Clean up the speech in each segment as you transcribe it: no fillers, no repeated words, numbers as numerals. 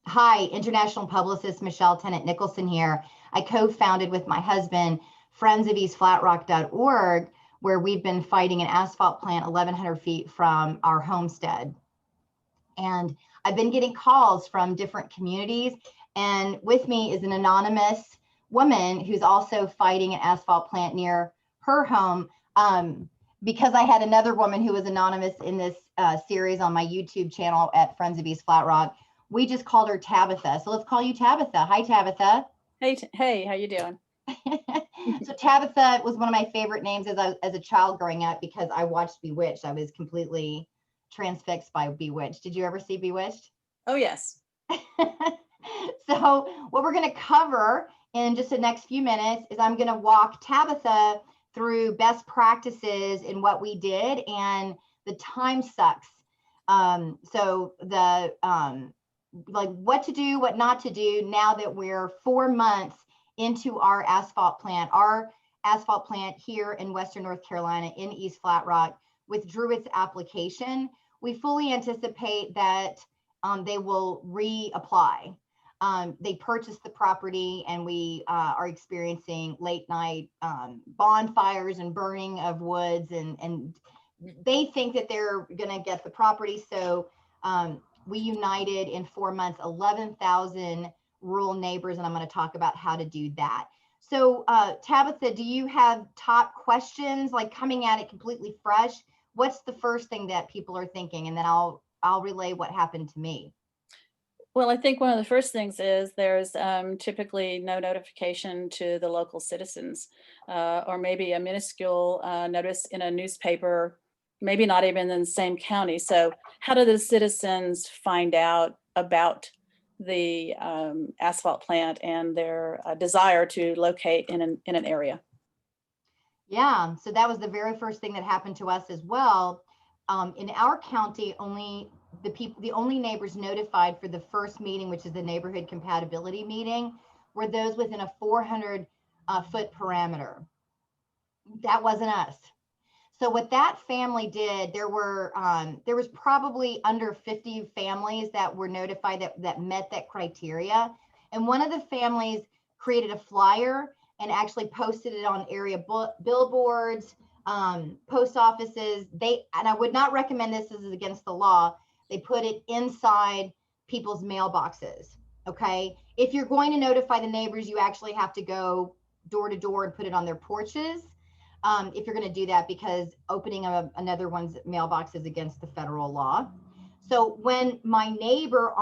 Hi, international publicist Michelle Tennant Nicholson here. I co-founded with my husband friendsofeastflatrock.org, where we've been fighting an asphalt plant 1,100 feet from our homestead. And I've been getting calls from different communities. And with me is an anonymous woman who's also fighting an asphalt plant near her home. Because I had another woman who was anonymous in this series on my YouTube channel at Friends of East Flat Rock. We just called her Tabitha. So let's call you Tabitha. Hi, Tabitha. Hey, how you doing? So Tabitha was one of my favorite names as a child growing up because I watched Bewitched. I was completely transfixed by Bewitched. Did you ever see Bewitched? Oh, yes. So what we're going to cover in just the next few minutes is I'm going to walk Tabitha through best practices in what we did and the time sucks. So the like what to do, what not to do now that we're 4 months into our asphalt plant. Our asphalt plant here in Western North Carolina in East Flat Rock withdrew its application. We fully anticipate that they will reapply. They purchased the property and we are experiencing late night bonfires and burning of woods and they think that they're going to get the property. So we united in 4 months, 11,000 rural neighbors, and I'm going to talk about how to do that. So Tabitha, do you have top questions like coming at it completely fresh? What's the first thing that people are thinking? And then I'll relay what happened to me. Well, I think one of the first things is there's typically no notification to the local citizens, or maybe a minuscule notice in a newspaper, maybe not even in the same county. So how do the citizens find out about the asphalt plant and their desire to locate in an area? Yeah, so that was the very first thing that happened to us as well. In our county, the only neighbors notified for the first meeting, which is the neighborhood compatibility meeting, were those within a 400 foot parameter. That wasn't us. So what that family did, there was probably under 50 families that were notified that met that criteria. And one of the families created a flyer and actually posted it on area billboards, post offices. And I would not recommend this as against the law. They put it inside people's mailboxes. Okay. If you're going to notify the neighbors, you actually have to go door to door and put it on their porches. If you're going to do that, because opening another one's mailbox is against the federal law. So when my neighbor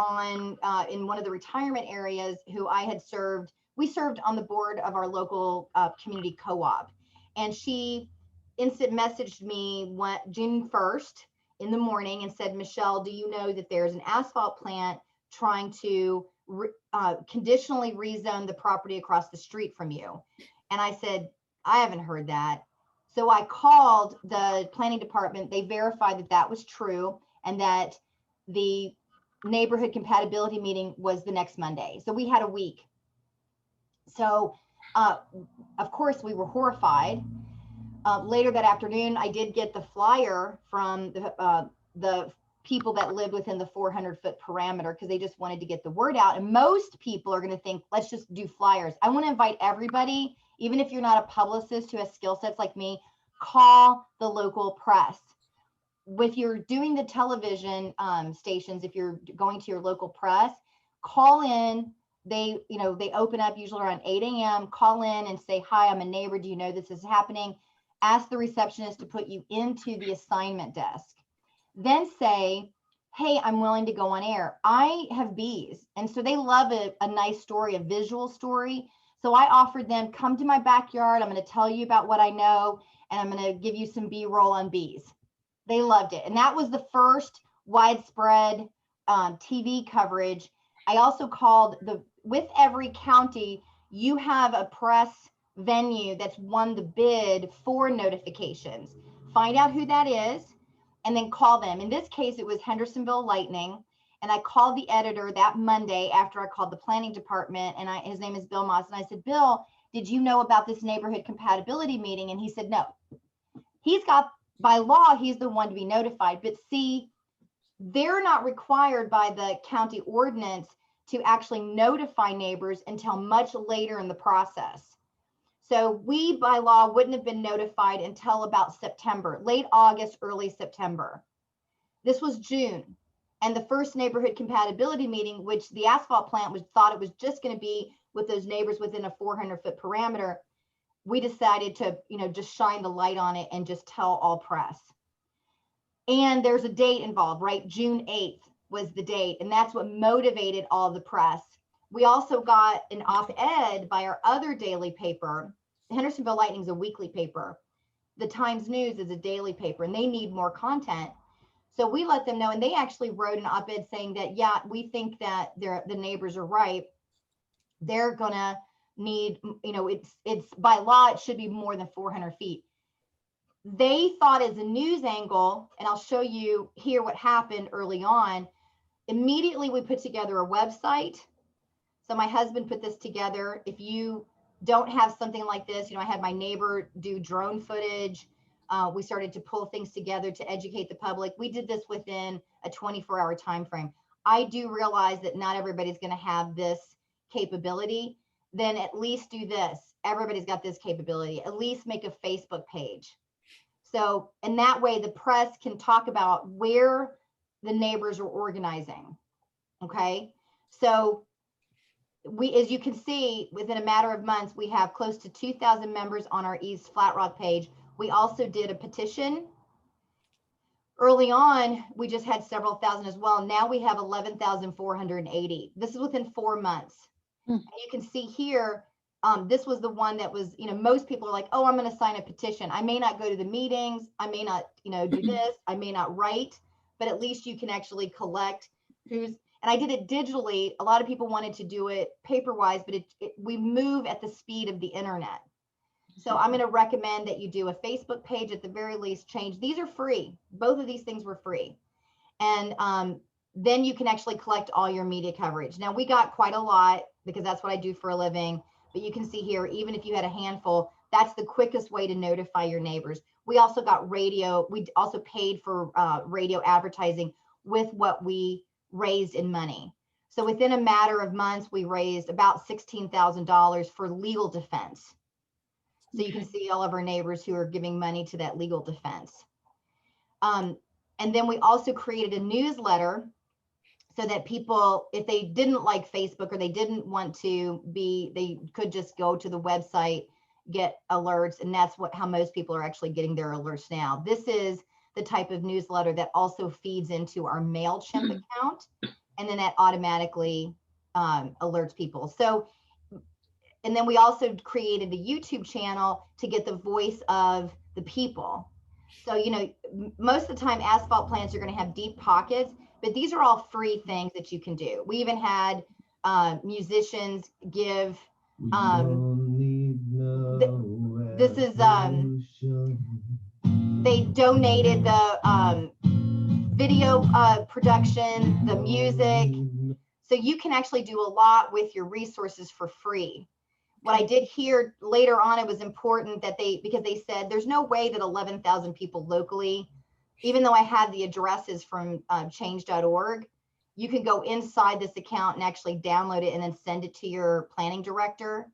in one of the retirement areas who I had served, we served on the board of our local community co-op, and she instant messaged me June 1st in the morning and said, Michelle, do you know that there's an asphalt plant trying to conditionally rezone the property across the street from you? And I said, I haven't heard that. So I called the planning department. They verified that that was true and that the neighborhood compatibility meeting was the next Monday. So we had a week. So of course we were horrified. Later that afternoon, I did get the flyer from the people that lived within the 400 foot parameter because they just wanted to get the word out. And most people are going to think, let's just do flyers. I want to invite everybody, even if you're not a publicist who has skill sets like me, call the local press. If you're doing the television stations, if you're going to your local press, call in. They open up usually around 8 a.m. Call in and say, hi, I'm a neighbor. Do you know this is happening? Ask the receptionist to put you into the assignment desk. Then say, hey, I'm willing to go on air. I have bees. And so they love a nice story, a visual story. So I offered them, come to my backyard. I'm going to tell you about what I know, and I'm going to give you some B-roll on bees. They loved it. And that was the first widespread TV coverage. I also called with every county, you have a press venue that's won the bid for notifications. Find out who that is and then call them. In this case, it was Hendersonville Lightning. And I called the editor that Monday after I called the planning department, and his name is Bill Moss. And I said, Bill, did you know about this neighborhood compatibility meeting? And he said, no. He's got, by law, he's the one to be notified. But see, they're not required by the county ordinance to actually notify neighbors until much later in the process. So we, by law, wouldn't have been notified until about September, late August, early September. This was June. And the first neighborhood compatibility meeting, which the asphalt plant thought it was just going to be with those neighbors within a 400-foot parameter, we decided to, just shine the light on it and just tell all press. And there's a date involved, right? June 8th was the date. And that's what motivated all the press. We also got an op-ed by our other daily paper. Hendersonville Lightning is a weekly paper. The Times News is a daily paper, and they need more content. So we let them know, and they actually wrote an op-ed saying that, yeah, we think that the neighbors are right. They're gonna need, it's by law, it should be more than 400 feet. They thought as a news angle, and I'll show you here what happened early on. Immediately we put together a website. So my husband put this together. If you don't have something like this, I had my neighbor do drone footage. We started to pull things together to educate the public. We did this within a 24-hour time frame. I do realize that not everybody's going to have this capability. Then at least do this. Everybody's got this capability. At least make a Facebook page. So, and that way the press can talk about where the neighbors are organizing. Okay. So as you can see, within a matter of months, we have close to 2,000 members on our East Flat Rock page. We also did a petition. Early on, we just had several thousand as well. Now we have 11,480. This is within 4 months. And you can see here, this was the one that was, most people are like, oh, I'm going to sign a petition. I may not go to the meetings. I may not, do this. I may not write, but at least you can actually collect and I did it digitally. A lot of people wanted to do it paper-wise, but we move at the speed of the internet. So I'm going to recommend that you do a Facebook page at the very least. These are free. Both of these things were free. And then you can actually collect all your media coverage. Now we got quite a lot because that's what I do for a living. But you can see here, even if you had a handful, that's the quickest way to notify your neighbors. We also got radio. We also paid for radio advertising with what we raised in money. So within a matter of months, we raised about $16,000 for legal defense. So you can see all of our neighbors who are giving money to that legal defense. And then we also created a newsletter so that people, if they didn't like Facebook or they didn't want to they could just go to the website, get alerts. And that's how most people are actually getting their alerts now. This is the type of newsletter that also feeds into our MailChimp account. And then that automatically alerts people. So, and then we also created the YouTube channel to get the voice of the people. So, most of the time asphalt plants are going to have deep pockets, but these are all free things that you can do. We even had musicians give, this is, they donated the video production, the music. So you can actually do a lot with your resources for free. What I did here later on, it was important that because they said there's no way that 11,000 people locally, even though I had the addresses from change.org, you can go inside this account and actually download it and then send it to your planning director.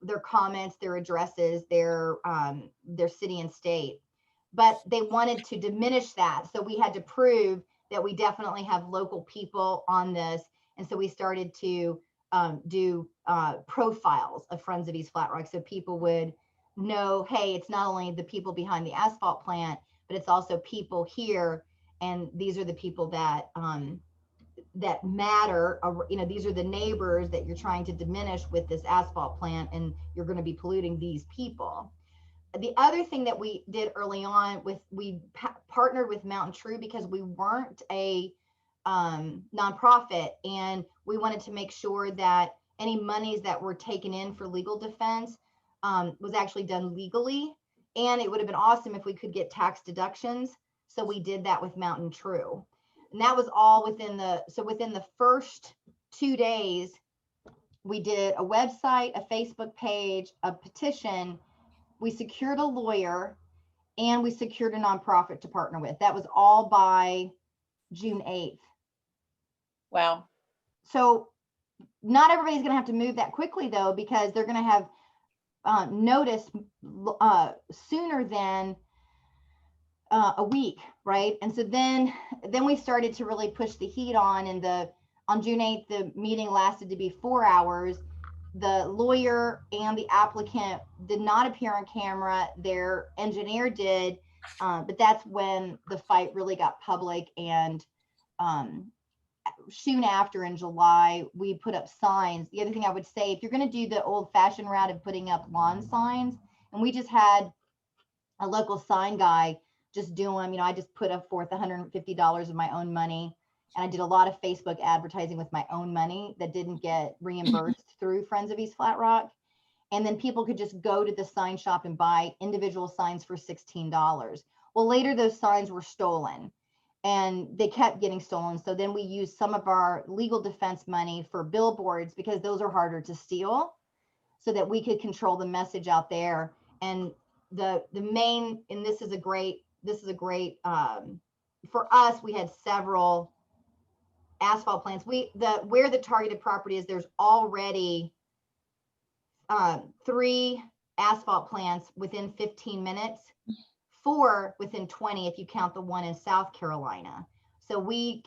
Their comments, their addresses, their city and state. But they wanted to diminish that. So we had to prove that we definitely have local people on this. And so we started to do profiles of Friends of East Flat Rock. So people would know, hey, it's not only the people behind the asphalt plant, but it's also people here. And these are the people that that matter. These are the neighbors that you're trying to diminish with this asphalt plant, and you're going to be polluting these people. The other thing that we did early on we partnered with Mountain True because we weren't a nonprofit, and we wanted to make sure that any monies that were taken in for legal defense was actually done legally. And it would have been awesome if we could get tax deductions. So we did that with Mountain True. And that was all within the first 2 days, we did a website, a Facebook page, a petition. We secured a lawyer, and we secured a nonprofit to partner with. That was all by June 8th. Wow. So not everybody's going to have to move that quickly though, because they're going to have notice sooner than a week, right? And so then we started to really push the heat on, and on June 8th, the meeting lasted to be 4 hours. The lawyer and the applicant did not appear on camera. Their engineer did, but that's when the fight really got public. And soon after, in July, we put up signs. The other thing I would say, if you're going to do the old-fashioned route of putting up lawn signs, and we just had a local sign guy just do them, I just put forth $150 of my own money, and I did a lot of Facebook advertising with my own money that didn't get reimbursed through Friends of East Flat Rock. And then people could just go to the sign shop and buy individual signs for $16. Well, later those signs were stolen, and they kept getting stolen. So then we used some of our legal defense money for billboards, because those are harder to steal, so that we could control the message out there. And the main, and this is a great for us, we had several asphalt plants. Where the targeted property is, there's already 3 asphalt plants within 15 minutes, 4 within 20 if you count the one in South Carolina. So we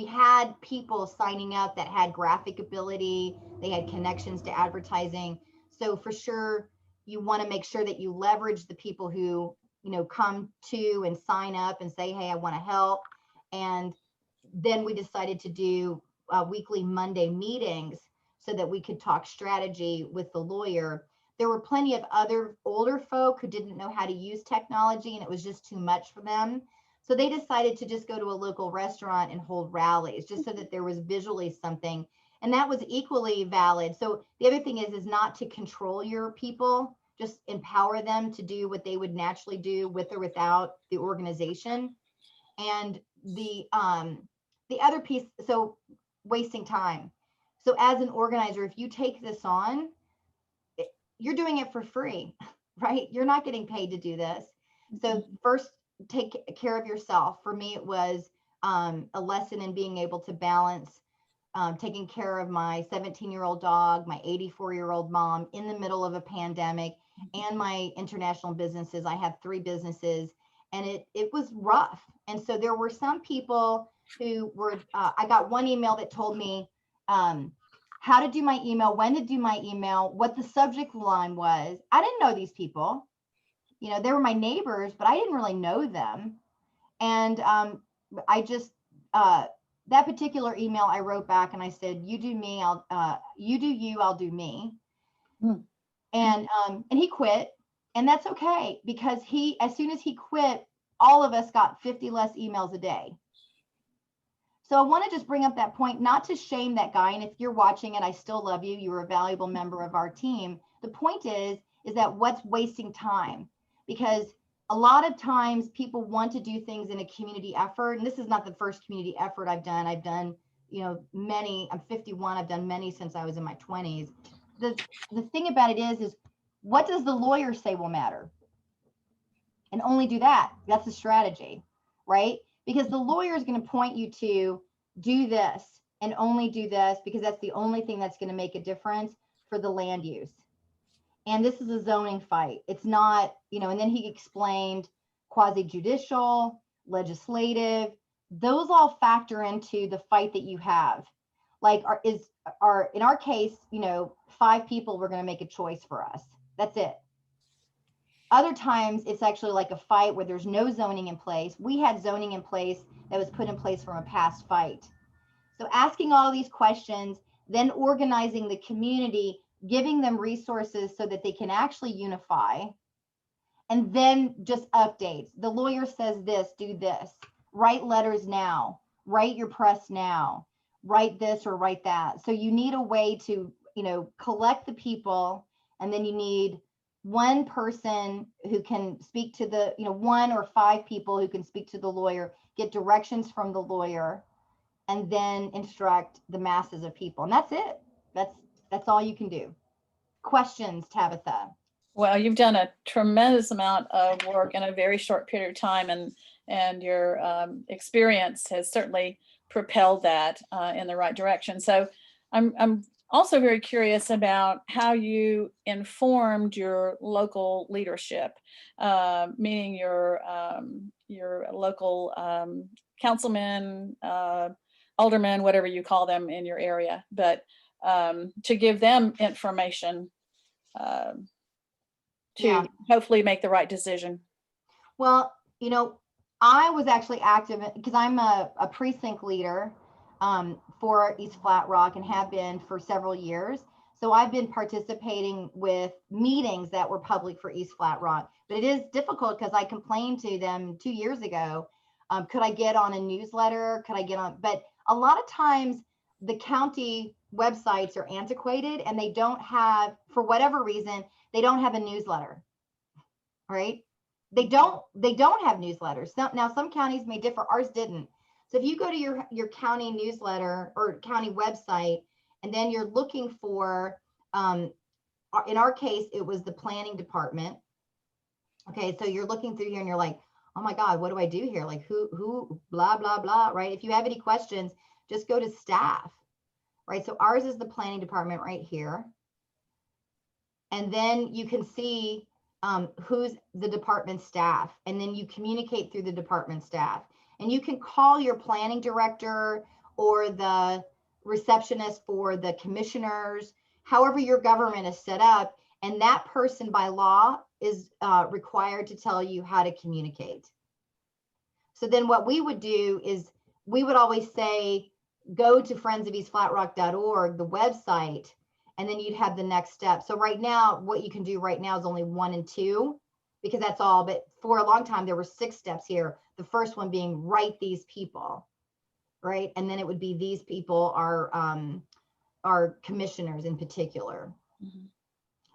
had people signing up that had graphic ability, they had connections to advertising. So for sure, you want to make sure that you leverage the people who come to and sign up and say, hey, I want to help. And then we decided to do weekly Monday meetings so that we could talk strategy with the lawyer. There were plenty of other older folk who didn't know how to use technology, and it was just too much for them. So they decided to just go to a local restaurant and hold rallies, just so that there was visually something. And that was equally valid. So the other thing is not to control your people, just empower them to do what they would naturally do with or without the organization. And the other piece, so wasting time. So as an organizer, if you take this on, you're doing it for free, right? You're not getting paid to do this. So first, take care of yourself. For me, it was a lesson in being able to balance taking care of my 17-year-old dog, my 84-year-old mom in the middle of a pandemic, and my international businesses. I have 3 businesses, and it was rough. And so there were some people who were, I got one email that told me how to do my email, when to do my email, what the subject line was. I didn't know these people. They were my neighbors, but I didn't really know them. And I just, that particular email, I wrote back and I said, you do me, you do you, I'll do me. And he quit, and that's okay, because as soon as he quit, all of us got 50 less emails a day. So I want to just bring up that point, not to shame that guy. And if you're watching it, I still love you. You were a valuable member of our team. The point is that what's wasting time? Because a lot of times people want to do things in a community effort. And this is not the first community effort I've done. I've done, many. I'm 51. I've done many since I was in my 20s. The thing about it is what does the lawyer say will matter? And only do that. That's the strategy, right? Because the lawyer is going to point you to do this and only do this, because that's the only thing that's going to make a difference for the land use. And this is a zoning fight. It's not, and then he explained quasi-judicial, legislative, those all factor into the fight that you have. Like in our case, 5 people were going to make a choice for us. That's it. Other times it's actually like a fight where there's no zoning in place. We had zoning in place that was put in place from a past fight. So asking all these questions, then organizing the community, giving them resources so that they can actually unify, and then just updates. The lawyer says this, do this, write letters now, write your press now, write this or write that. So you need a way to, collect the people, and then you need one person who can speak to the, 1 or 5 people who can speak to the lawyer, get directions from the lawyer, and then instruct the masses of people. And that's it. That's all you can do. Questions, Tabitha? Well, you've done a tremendous amount of work in a very short period of time, and your experience has certainly propelled that in the right direction. So I'm also very curious about how you informed your local leadership, meaning your local councilmen, aldermen, whatever you call them in your area, but to give them information Yeah. to hopefully make the right decision. Well, I was actually active because I'm a precinct leader for East Flat Rock and have been for several years. So I've been participating with meetings that were public for East Flat Rock. But it is difficult because I complained to them 2 years ago. Could I get on a newsletter? Could I get on? But a lot of times the county websites are antiquated and they don't have, for whatever reason, they don't have a newsletter, right? They don't have newsletters. Now some counties may differ. Ours didn't. So if you go to your county newsletter or county website, and then you're looking for, in our case, it was the planning department. Okay, so you're looking through here and you're like, oh my God, what do I do here? Like who, blah, blah, blah, right? If you have any questions, just go to staff, right? So ours is the planning department right here. And then you can see who's the department staff, and then you communicate through the department staff, and you can call your planning director or the receptionist for the commissioners, however your government is set up, and that person by law is required to tell you how to communicate. So then what we would do is we would always say, go to friendsofeastflatrock.org, the website, and then you'd have the next step. So right now, what you can do right now is only 1 and 2, because that's all. But for a long time, there were 6 steps here. The first one being write these people, right? And then it would be these people are commissioners in particular. Mm-hmm.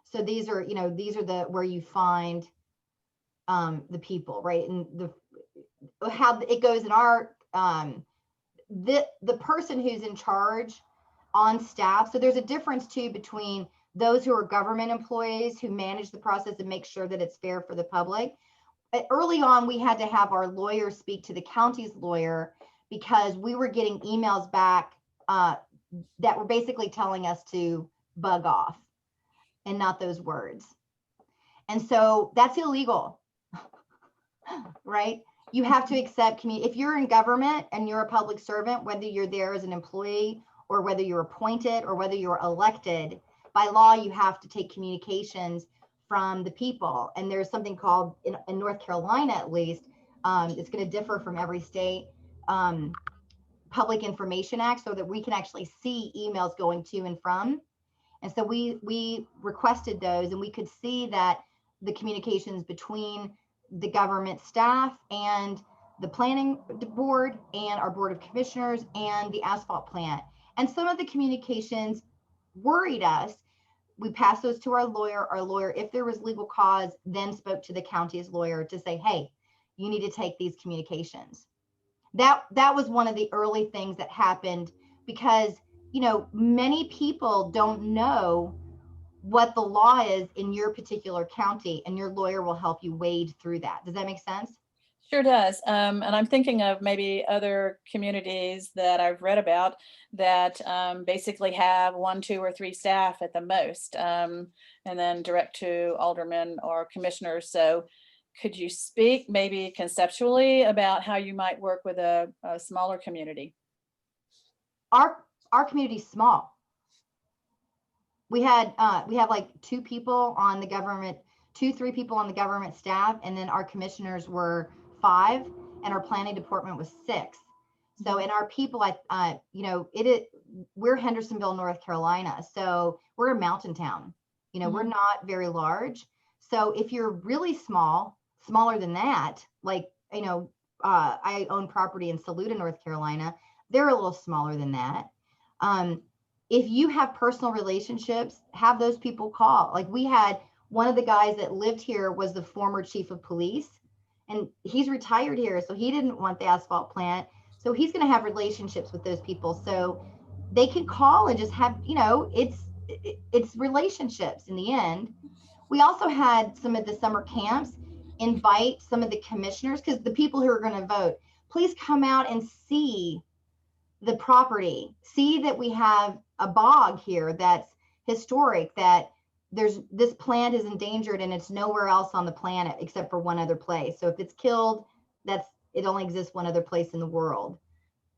So these are the where you find the people, right? And how it goes in our the person who's in charge on staff. So there's a difference too between those who are government employees who manage the process and make sure that it's fair for the public. But early on, we had to have our lawyer speak to the county's lawyer because we were getting emails back that were basically telling us to bug off, and not those words. And so that's illegal, right? You have to accept if you're in government and you're a public servant, whether you're there as an employee or whether you're appointed or whether you're elected, by law, you have to take communications from the people. And there's something called, in North Carolina at least, it's going to differ from every state, Public Information Act, so that we can actually see emails going to and from. And so we requested those, and we could see that the communications between the government staff and the planning board and our board of commissioners and the asphalt plant. And some of the communications worried us. We passed those to our lawyer. Our lawyer, if there was legal cause, then spoke to the county's lawyer to say, hey, you need to take these communications. That was one of the early things that happened, because many people don't know what the law is in your particular county, and your lawyer will help you wade through that. Does that make sense? Sure does. And I'm thinking of maybe other communities that I've read about that basically have 1, 2, or 3 staff at the most, and then direct to aldermen or commissioners. So could you speak maybe conceptually about how you might work with a smaller community? Our community is small. We have like 2 people on the government, 2-3 people on the government staff, and then our commissioners were 5, and our planning department was 6. So, and our people, we're Hendersonville, North Carolina. So we're a mountain town. We're not very large. So if you're really smaller than that, like, I own property in Saluda, North Carolina. They're a little smaller than that. If you have personal relationships, have those people call. Like, we had one of the guys that lived here was the former chief of police, and he's retired here. So he didn't want the asphalt plant. So he's going to have relationships with those people. So they can call and just have, it's relationships in the end. We also had some of the summer camps invite some of the commissioners, because the people who are going to vote, please come out and see the property, see that we have a bog here that's historic, that this plant is endangered and it's nowhere else on the planet except for one other place. So if it's killed, it only exists one other place in the world.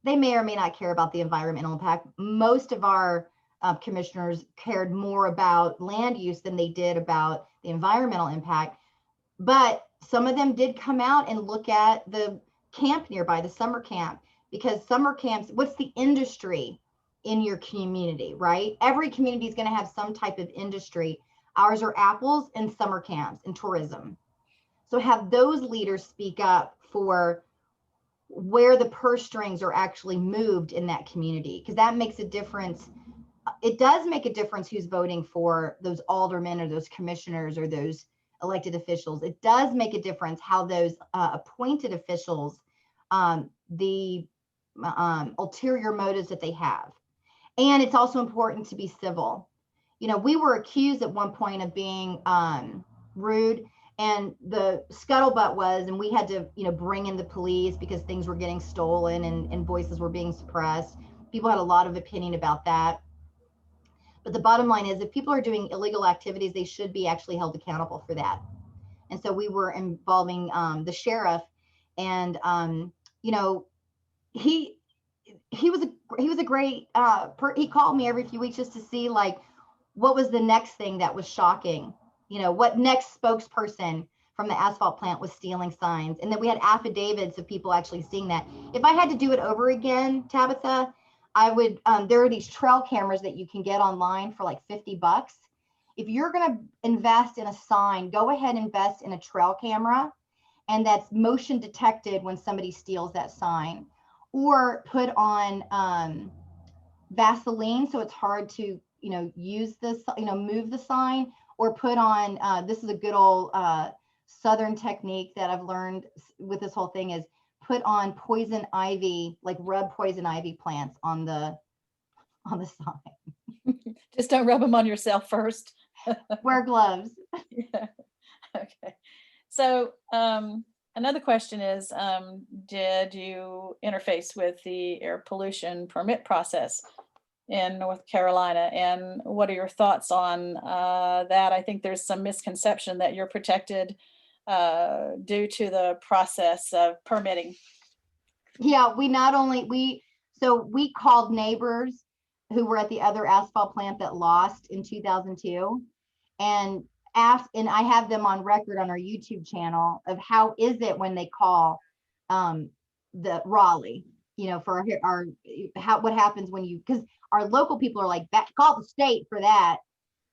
They may or may not care about the environmental impact. Most of our commissioners cared more about land use than they did about the environmental impact. But some of them did come out and look at the camp nearby, the summer camp, because summer camps, what's the industry in your community, right? Every community is going to have some type of industry. Ours are apples and summer camps and tourism. So have those leaders speak up for where the purse strings are actually moved in that community, because that makes a difference. It does make a difference who's voting for those aldermen or those commissioners or those elected officials. It does make a difference how those appointed officials, the ulterior motives that they have. And it's also important to be civil. You know, we were accused at one point of being rude, and the scuttlebutt was, and we had to, you know, bring in the police because things were getting stolen and voices were being suppressed. People had a lot of opinion about that. But the bottom line is, if people are doing illegal activities, they should be actually held accountable for that. And so we were involving the sheriff, and you know, he was a great he called me every few weeks just to see like what was the next thing that was shocking. You know, what next spokesperson from the asphalt plant was stealing signs. And then we had affidavits of people actually seeing that. If I had to do it over again, Tabitha, I would, there are these trail cameras that you can get online for like $50. If you're going to invest in a sign, go ahead and invest in a trail camera, and that's motion detected when somebody steals that sign. Or put on Vaseline so it's hard to, you know, use this, you know, move the sign. Or put on, this is a good old Southern technique that I've learned with this whole thing, is put on poison ivy, like rub poison ivy plants on the sign. Just don't rub them on yourself first. Wear gloves. Yeah. Okay. So another question is, did you interface with the air pollution permit process in North Carolina, and what are your thoughts on that? I think there's some misconception that you're protected due to the process of permitting. Yeah, we called neighbors who were at the other asphalt plant that lost in 2002 and asked, and I have them on record on our YouTube channel, of how is it when they call the Raleigh, you know, for what happens when you, because our local people are like, call the state for that.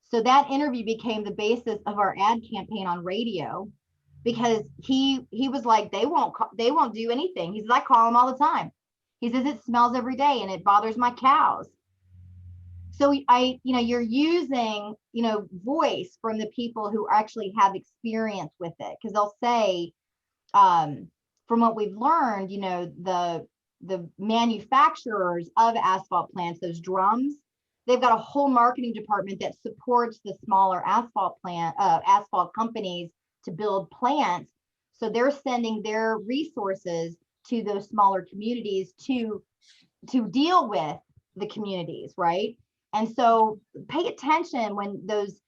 So that interview became the basis of our ad campaign on radio, because he was like, they won't do anything. He says, I call them all the time. He says, it smells every day and it bothers my cows. So you know, you're using, you know, voice from the people who actually have experience with it, because they'll say, from what we've learned, you know, the manufacturers of asphalt plants, those drums, they've got a whole marketing department that supports the smaller asphalt companies to build plants. So they're sending their resources to those smaller communities to deal with the communities, right? And so pay attention when those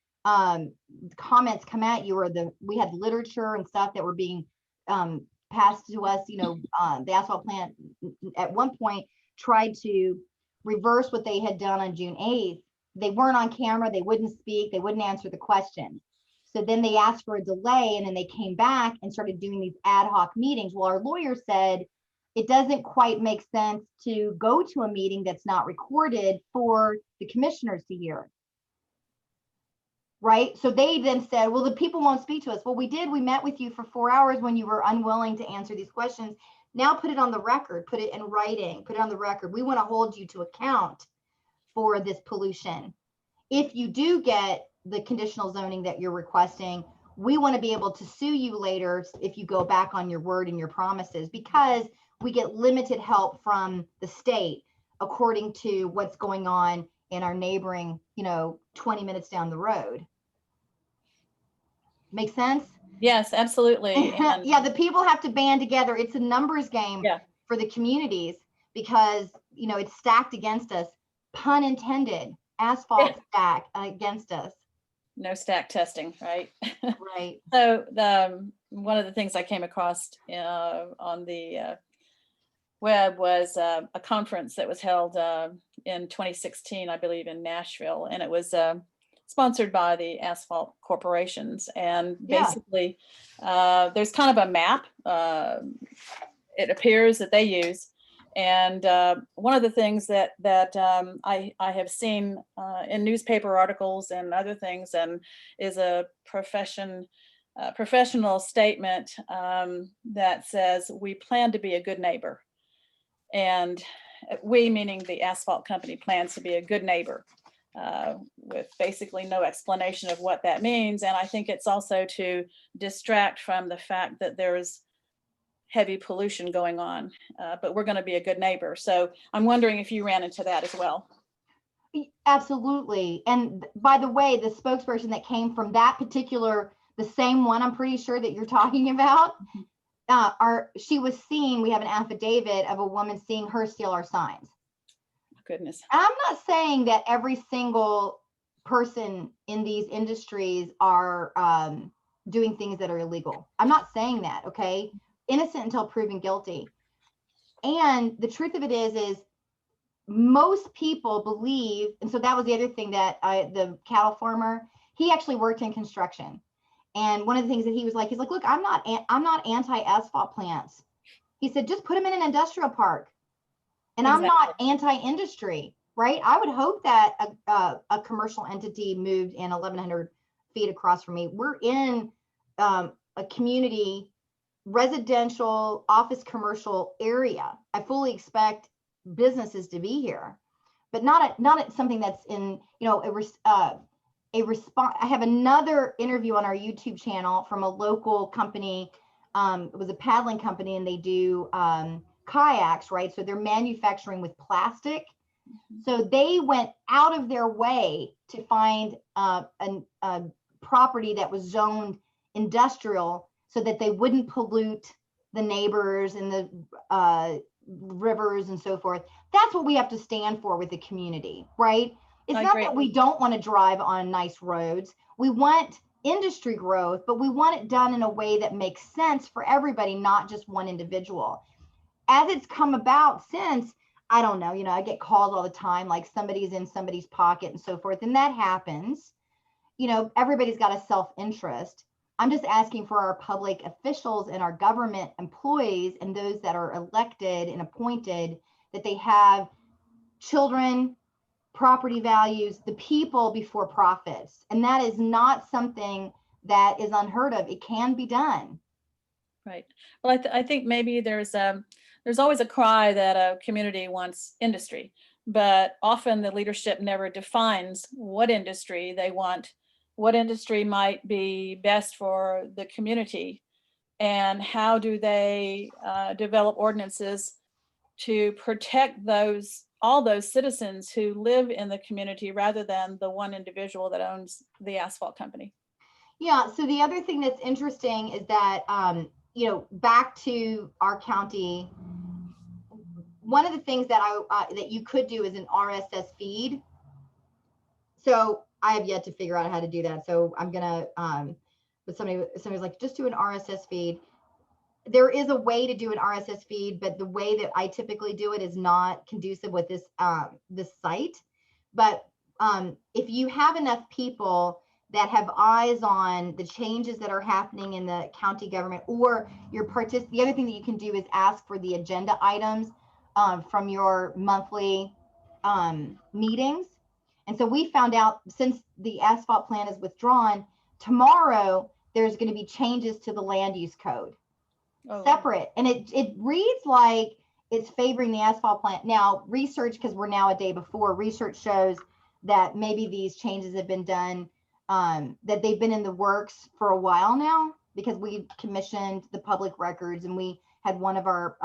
comments come at you, or we had literature and stuff that were being passed to us. You know, the asphalt plant at one point tried to reverse what they had done on June 8th. They weren't on camera, they wouldn't speak, they wouldn't answer the questions. So then they asked for a delay, and then they came back and started doing these ad hoc meetings. Well, our lawyer said it doesn't quite make sense to go to a meeting that's not recorded for the commissioners to hear. Right? So they then said, well, the people won't speak to us. Well, we did. We met with you for 4 hours when you were unwilling to answer these questions. Now put it on the record, put it in writing, put it on the record. We want to hold you to account for this pollution. If you do get the conditional zoning that you're requesting, we want to be able to sue you later if you go back on your word and your promises, because we get limited help from the state according to what's going on in our neighboring, you know, 20 minutes down the road. Make sense? Yes, absolutely. And yeah, the people have to band together. It's a numbers game yeah. for the communities, because, you know, it's stacked against us. pun intended, asphalt stack against us. No stack testing, right? Right. So one of the things I came across on the web was a conference that was held in 2016, I believe, in Nashville, and it was sponsored by the Asphalt corporations. And Yeah. basically, there's kind of a map. It appears that they use. And one of the things that I have seen in newspaper articles and other things, and is a professional statement that says, we plan to be a good neighbor. And we, meaning the asphalt company, plans to be a good neighbor, with basically no explanation of what that means. And I think it's also to distract from the fact that there is heavy pollution going on, but we're going to be a good neighbor. So I'm wondering if you ran into that as well. Absolutely. And by the way, the spokesperson that came from that particular, the same one I'm pretty sure that you're talking about, she was seen, we have an affidavit of a woman seeing her steal our signs. Goodness. I'm not saying that every single person in these industries are doing things that are illegal. I'm not saying that, okay? Innocent until proven guilty. And the truth of it is most people believe, and so that was the other thing that the cattle farmer, he actually worked in construction. And one of the things that he was like, he's like, look, I'm not anti-asphalt plants. He said, just put them in an industrial park. And exactly. I'm not anti-industry, right? I would hope that a commercial entity moved in 1,100 feet across from me. We're in a community, residential, office, commercial area. I fully expect businesses to be here, but not something that's in, a response. I have another interview on our YouTube channel from a local company. It was a paddling company, and they do kayaks, right? So they're manufacturing with plastic. So they went out of their way to find a property that was zoned industrial so that they wouldn't pollute the neighbors and the rivers and so forth. That's what we have to stand for with the community, right? It's not that we don't want to drive on nice roads. We want industry growth, but we want it done in a way that makes sense for everybody, not just one individual. As it's come about since, I don't know, I get calls all the time, like somebody's in somebody's pocket and so forth. And that happens. Everybody's got a self-interest. I'm just asking for our public officials and our government employees and those that are elected and appointed, that they have children, property values, the people before profits. And that is not something that is unheard of. It can be done. Right. Well, I think maybe there's always a cry that a community wants industry, but often the leadership never defines what industry they want, what industry might be best for the community, and how do they develop ordinances to protect all those citizens who live in the community rather than the one individual that owns the asphalt company. Yeah. So the other thing that's interesting is that, back to our county, one of the things that that you could do is an RSS feed. So I have yet to figure out how to do that. So I'm gonna, but somebody's like, just do an RSS feed. There is a way to do an RSS feed, but the way that I typically do it is not conducive with this site. But if you have enough people that have eyes on the changes that are happening in the county government, or the other thing that you can do is ask for the agenda items from your monthly meetings. And so we found out, since the asphalt plan is withdrawn, tomorrow there's going to be changes to the land use code. Separate. And it reads like it's favoring the asphalt plant. Now, research, because we're now a day before, research shows that maybe these changes have been done, that they've been in the works for a while now, because we commissioned the public records, and we had one of our,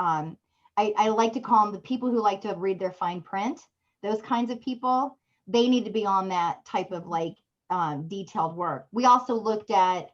I like to call them the people who like to read their fine print, those kinds of people. They need to be on that type of detailed work. We also looked at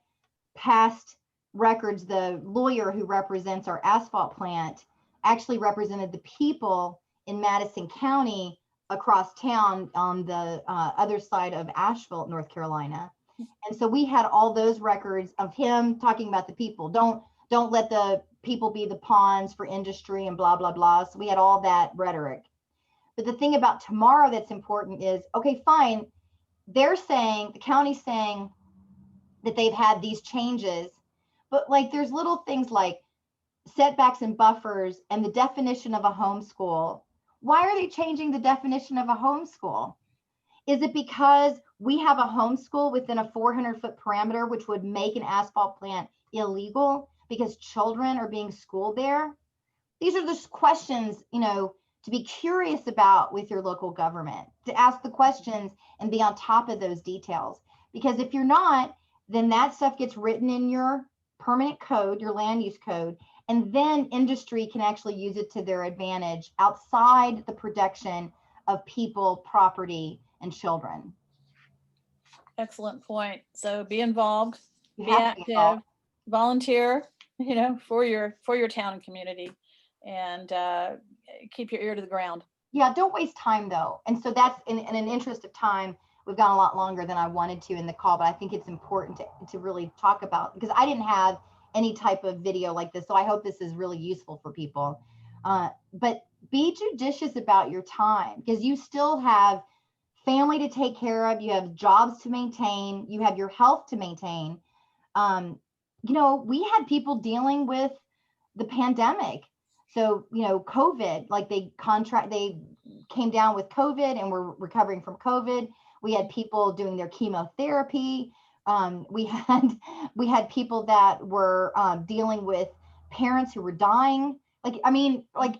past records. The lawyer who represents our asphalt plant actually represented the people in Madison County across town on the other side of Asphalt, North Carolina. And so we had all those records of him talking about the people. Don't let the people be the pawns for industry and blah, blah, blah. So we had all that rhetoric. But the thing about tomorrow that's important is, okay, fine. They're saying, the county's saying that they've had these changes, but like there's little things like setbacks and buffers and the definition of a homeschool. Why are they changing the definition of a homeschool? Is it because we have a homeschool within a 400-foot parameter, which would make an asphalt plant illegal because children are being schooled there? These are just questions, to be curious about with your local government, to ask the questions and be on top of those details. Because if you're not, then that stuff gets written in your permanent code, your land use code, and then industry can actually use it to their advantage outside the protection of people, property, and children. Excellent point. So be involved, You be have to be involved. active, volunteer, for your town and community, and keep your ear to the ground. Yeah, don't waste time though. And so that's in an interest of time, we've gone a lot longer than I wanted to in the call, but I think it's important to really talk about, because I didn't have any type of video like this. So I hope this is really useful for people. But be judicious about your time, because you still have family to take care of, you have jobs to maintain, you have your health to maintain. We had people dealing with the pandemic. So, COVID, like they came down with COVID and were recovering from COVID. We had people doing their chemotherapy. We had people that were dealing with parents who were dying. Like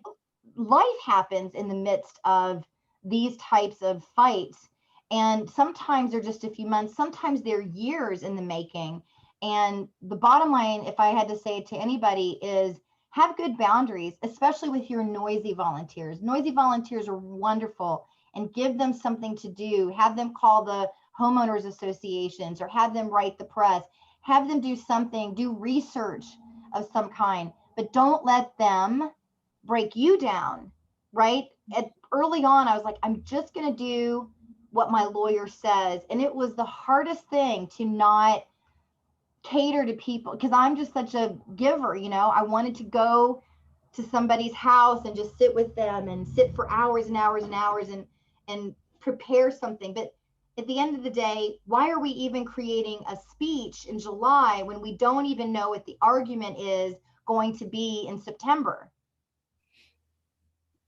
life happens in the midst of these types of fights. And sometimes they're just a few months, sometimes they're years in the making. And the bottom line, if I had to say it to anybody, is have good boundaries, especially with your noisy volunteers. Noisy volunteers are wonderful, and give them something to do. Have them call the homeowners associations or have them write the press. Have them do something, do research of some kind, but don't let them break you down, right? Early on, I was like, I'm just going to do what my lawyer says. And it was the hardest thing to not cater to people, because I'm just such a giver. I wanted to go to somebody's house and just sit with them and sit for hours and hours and hours and prepare something. But at the end of the day, why are we even creating a speech in July when we don't even know what the argument is going to be in September?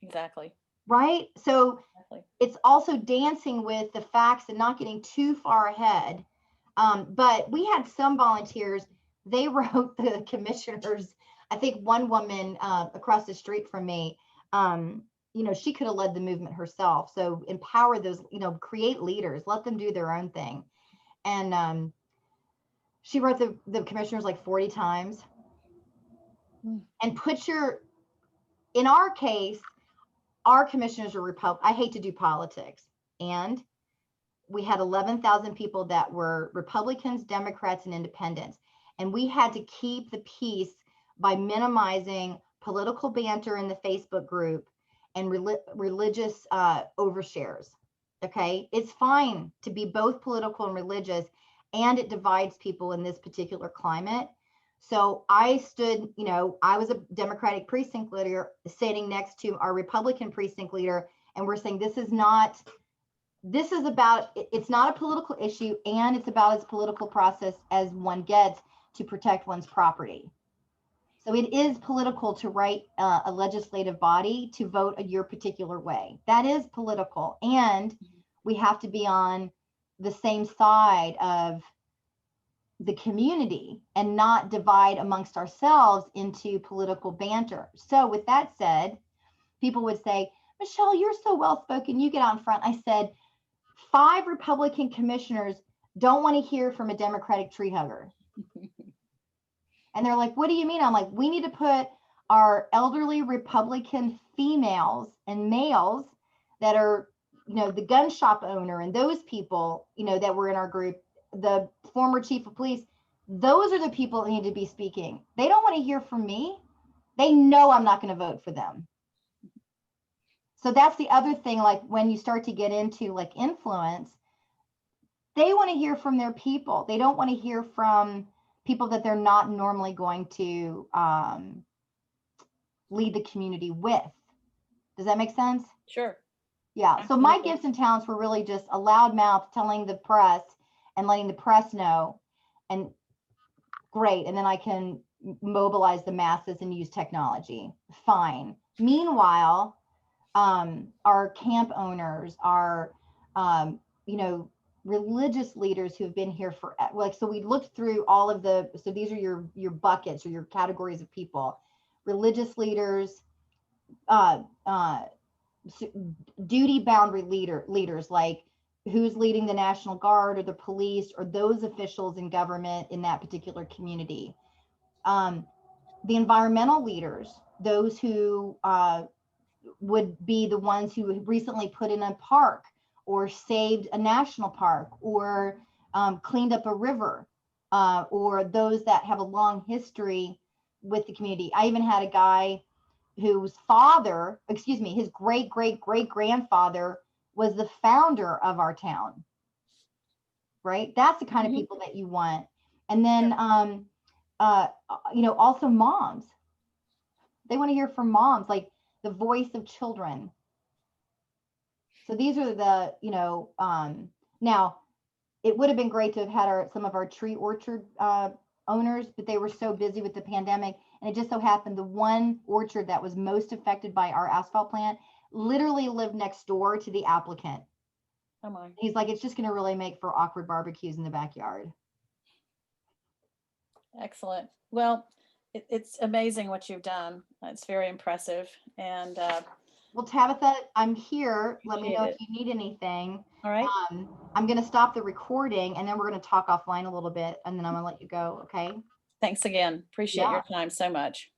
Exactly. Right? So Exactly. It's also dancing with the facts and not getting too far ahead. But we had some volunteers, they wrote the commissioners. I think one woman across the street from me, she could have led the movement herself. So empower those, create leaders, let them do their own thing. And she wrote the commissioners like 40 times. And in our case, our commissioners are Republican. I hate to do politics. And we had 11,000 people that were Republicans, Democrats, and independents. And we had to keep the peace by minimizing political banter in the Facebook group and religious overshares. Okay. It's fine to be both political and religious, and it divides people in this particular climate. So I stood, I was a Democratic precinct leader sitting next to our Republican precinct leader. And we're saying, it's not a political issue, and it's about as political process as one gets to protect one's property. So it is political to write a legislative body to vote your particular way. That is political. And we have to be on the same side of the community and not divide amongst ourselves into political banter. So with that said, people would say, Michelle, you're so well-spoken, you get out in front. I said, 5 Republican commissioners don't want to hear from a Democratic tree hugger. And they're like, what do you mean? I'm like, we need to put our elderly Republican females and males that are, the gun shop owner and those people, that were in our group, the former chief of police, those are the people that need to be speaking. They don't want to hear from me. They know I'm not going to vote for them. So that's the other thing, like when you start to get into like influence, they want to hear from their people. They don't want to hear from people that they're not normally going to lead the community with. Does that make sense? Sure. Yeah. So my Absolutely. gifts and talents were really just a loud mouth telling the press and letting the press know, and great. And then I can mobilize the masses and use technology. Fine. Meanwhile, our camp owners, our, you know, religious leaders who have been here for like, so we looked through all of the, so these are your buckets or your categories of people: religious leaders, uh, uh, duty boundary leaders, like who's leading the National Guard or the police or those officials in government in that particular community. The environmental leaders, those who would be the ones who recently put in a park or saved a national park or cleaned up a river, or those that have a long history with the community. I even had a guy whose father, excuse me, his great great great grandfather was the founder of our town, right? That's the kind of people that you want. And then, you know, also moms. They want to hear from moms, like the voice of children. So these are the, you know, now it would have been great to have had some of our tree orchard owners, but they were so busy with the pandemic. And it just so happened the one orchard that was most affected by our asphalt plant literally lived next door to the applicant. Oh my. He's like, it's just going to really make for awkward barbecues in the backyard. Excellent. Well, it's amazing what you've done. It's very impressive. And Well, Tabitha, I'm here. Let me appreciate know if it. you need anything. All right. I'm going to stop the recording and then we're going to talk offline a little bit and then I'm going to let you go. Okay. Thanks again. Appreciate Yeah. your time so much.